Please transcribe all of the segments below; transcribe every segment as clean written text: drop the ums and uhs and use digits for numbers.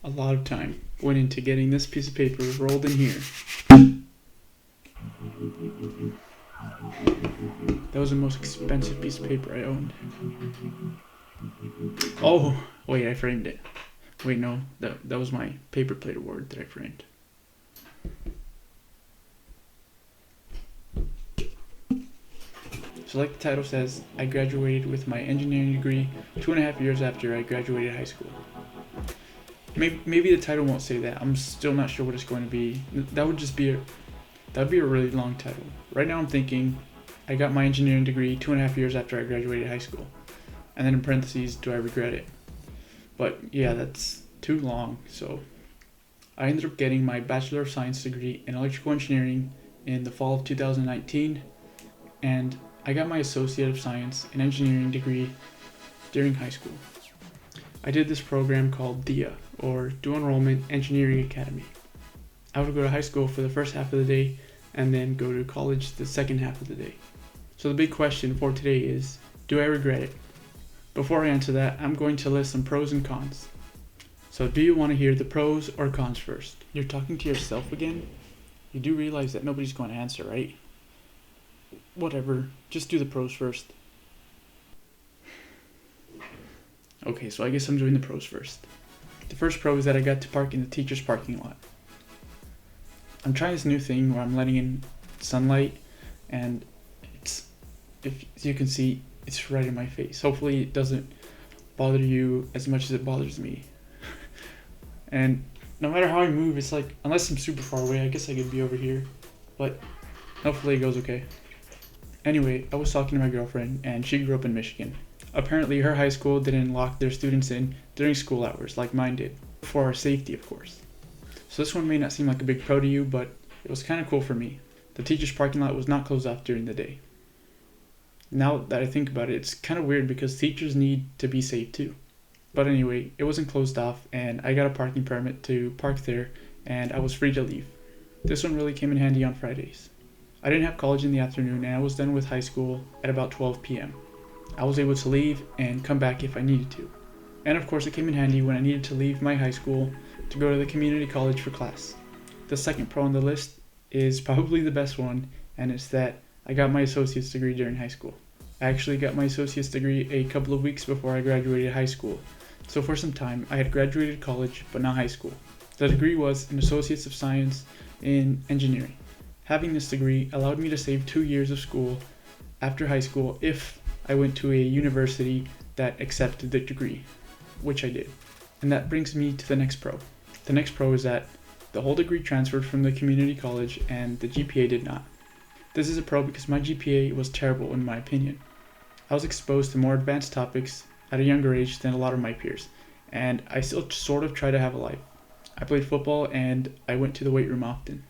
A lot of time went into getting this piece of paper rolled in here. That was the most expensive piece of paper I owned. Oh, wait, I framed it. Wait, no, that was my paper plate award that I framed. So like the title says, I graduated with my engineering degree 2.5 years after I graduated high school. Maybe the title won't say that. I'm still not sure what it's going to be. That would be a really long title. Right now I'm thinking I got my engineering degree 2.5 years after I graduated high school. And then in parentheses, do I regret it? But yeah, that's too long. So I ended up getting my Bachelor of Science degree in electrical engineering in the fall of 2019. And I got my Associate of Science in Engineering degree during high school. I did this program called DIA, or Dual Enrollment Engineering Academy. I would go to high school for the first half of the day and then go to college the second half of the day. So the big question for today is, do I regret it? Before I answer that, I'm going to list some pros and cons. So do you want to hear the pros or cons first? You're talking to yourself again? You do realize that nobody's going to answer, right? Whatever, just do the pros first. Okay, so I guess I'm doing the pros first. The first pro is that I got to park in the teacher's parking lot. I'm trying this new thing where I'm letting in sunlight, and if you can see, it's right in my face. Hopefully it doesn't bother you as much as it bothers me. And no matter how I move, it's like, unless I'm super far away, I guess I could be over here, but hopefully it goes okay. Anyway, I was talking to my girlfriend, and she grew up in Michigan. Apparently her high school didn't lock their students in during school hours like mine did, for our safety of course. So this one may not seem like a big pro to you, but it was kind of cool for me. The teacher's parking lot was not closed off during the day. Now that I think about it, it's kind of weird because teachers need to be safe too. But anyway, it wasn't closed off, and I got a parking permit to park there, and I was free to leave. This one really came in handy on Fridays. I didn't have college in the afternoon, and I was done with high school at about 12 p.m. I was able to leave and come back if I needed to. And of course it came in handy when I needed to leave my high school to go to the community college for class. The second pro on the list is probably the best one, and it's that I got my associate's degree during high school. I actually got my associate's degree a couple of weeks before I graduated high school. So for some time I had graduated college but not high school. The degree was an Associate's of Science in Engineering. Having this degree allowed me to save 2 years of school after high school if I went to a university that accepted the degree, which I did. And that brings me to the next pro. The next pro is that the whole degree transferred from the community college and the GPA did not. This is a pro because my GPA was terrible in my opinion. I was exposed to more advanced topics at a younger age than a lot of my peers, and I still sort of try to have a life. I played football and I went to the weight room often.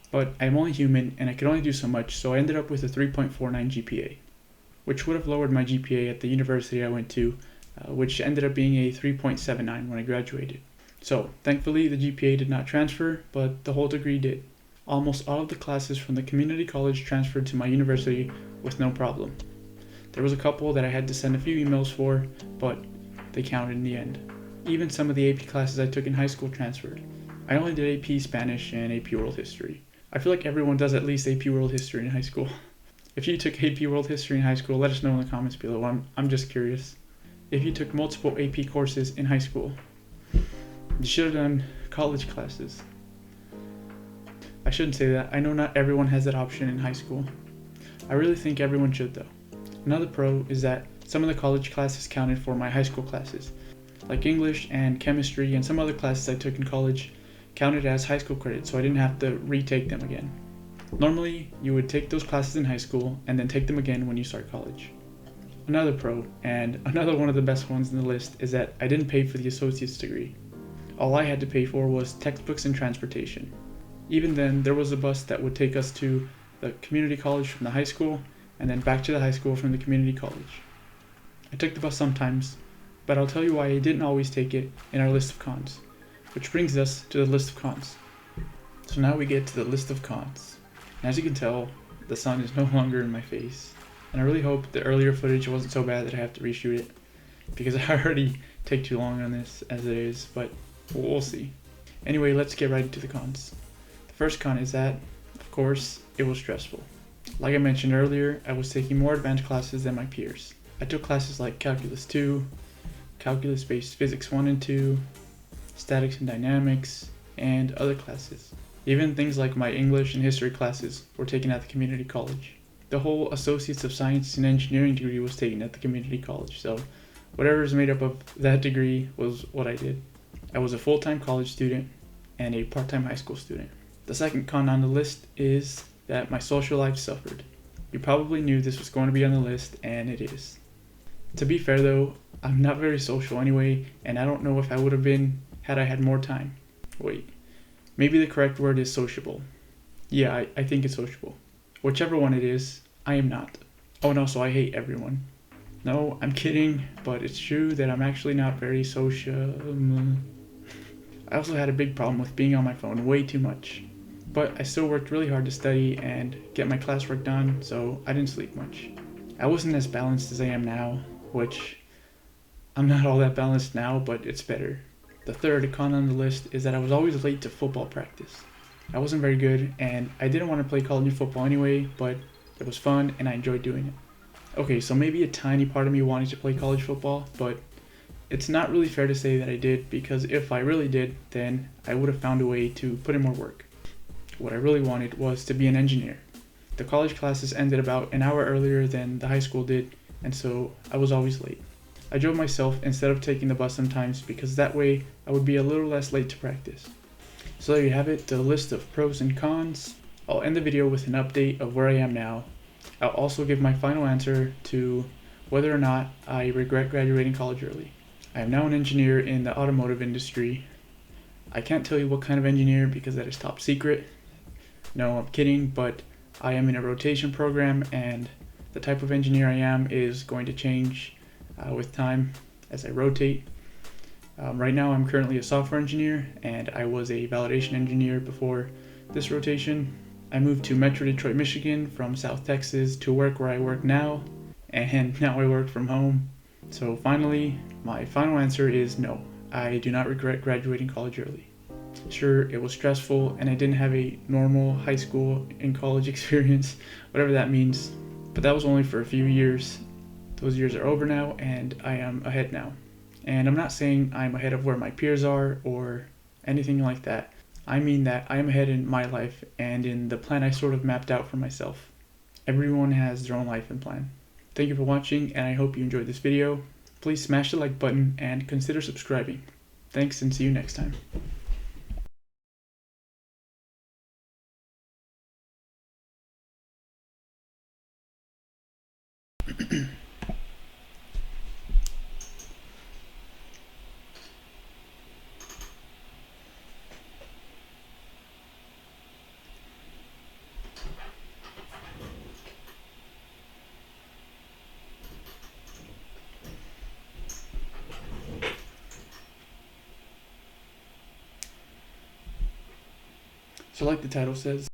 But I'm only human and I could only do so much, so I ended up with a 3.49 GPA, which would have lowered my GPA at the university I went to, which ended up being a 3.79 when I graduated. So, thankfully the GPA did not transfer, but the whole degree did. Almost all of the classes from the community college transferred to my university with no problem. There was a couple that I had to send a few emails for, but they counted in the end. Even some of the AP classes I took in high school transferred. I only did AP Spanish and AP World History. I feel like everyone does at least AP World History in high school. If you took AP World History in high school, let us know in the comments below. I'm just curious. If you took multiple AP courses in high school, you should have done college classes. I shouldn't say that. I know not everyone has that option in high school. I really think everyone should though. Another pro is that some of the college classes counted for my high school classes, like English and chemistry and some other classes I took in college counted as high school credits, so I didn't have to retake them again. Normally, you would take those classes in high school and then take them again when you start college. Another pro, and another one of the best ones in the list, is that I didn't pay for the associate's degree. All I had to pay for was textbooks and transportation. Even then, there was a bus that would take us to the community college from the high school, and then back to the high school from the community college. I took the bus sometimes, but I'll tell you why I didn't always take it in our list of cons. Which brings us to the list of cons. So now we get to the list of cons. And as you can tell, the sun is no longer in my face. And I really hope the earlier footage wasn't so bad that I have to reshoot it, because I already take too long on this as it is. But We'll see. Anyway, let's get right into the cons. The first con is that, of course, it was stressful. Like I mentioned earlier, I was taking more advanced classes than my peers. I took classes like Calculus 2, Calculus-based Physics 1 and 2, Statics and Dynamics, and other classes. Even things like my English and history classes were taken at the community college. The whole Associates of Science and Engineering degree was taken at the community college, so whatever is made up of that degree was what I did. I was a full-time college student and a part-time high school student. The second con on the list is that my social life suffered. You probably knew this was going to be on the list, and it is. To be fair though, I'm not very social anyway, and I don't know if I would have been had I had more time. Wait, maybe the correct word is sociable. Yeah, I think it's sociable. Whichever one it is, I am not. Oh, and also I hate everyone. No, I'm kidding, but it's true that I'm actually not very social. I also had a big problem with being on my phone way too much. But I still worked really hard to study and get my classwork done, so I didn't sleep much. I wasn't as balanced as I am now, which I'm not all that balanced now, but it's better. The third con on the list is that I was always late to football practice. I wasn't very good, and I didn't want to play college football anyway, but it was fun and I enjoyed doing it. Okay, so maybe a tiny part of me wanted to play college football, but it's not really fair to say that I did, because if I really did, then I would have found a way to put in more work. What I really wanted was to be an engineer. The college classes ended about an hour earlier than the high school did, and so I was always late. I drove myself instead of taking the bus sometimes, because that way I would be a little less late to practice. So there you have it, the list of pros and cons. I'll end the video with an update of where I am now. I'll also give my final answer to whether or not I regret graduating college early. I am now an engineer in the automotive industry. I can't tell you what kind of engineer because that is top secret. No, I'm kidding, but I am in a rotation program, and the type of engineer I am is going to change with time as I rotate. Right now I'm currently a software engineer, and I was a validation engineer before this rotation. I moved to Metro Detroit, Michigan from South Texas to work where I work now, and now I work from home. So finally, my final answer is no. I do not regret graduating college early. Sure, it was stressful and I didn't have a normal high school and college experience, whatever that means, but that was only for a few years. Those years are over now and I am ahead now. And I'm not saying I'm ahead of where my peers are or anything like that. I mean that I am ahead in my life and in the plan I sort of mapped out for myself. Everyone has their own life and plan. Thank you for watching, and I hope you enjoyed this video. Please smash the like button and consider subscribing. Thanks, and see you next time. So like the title says,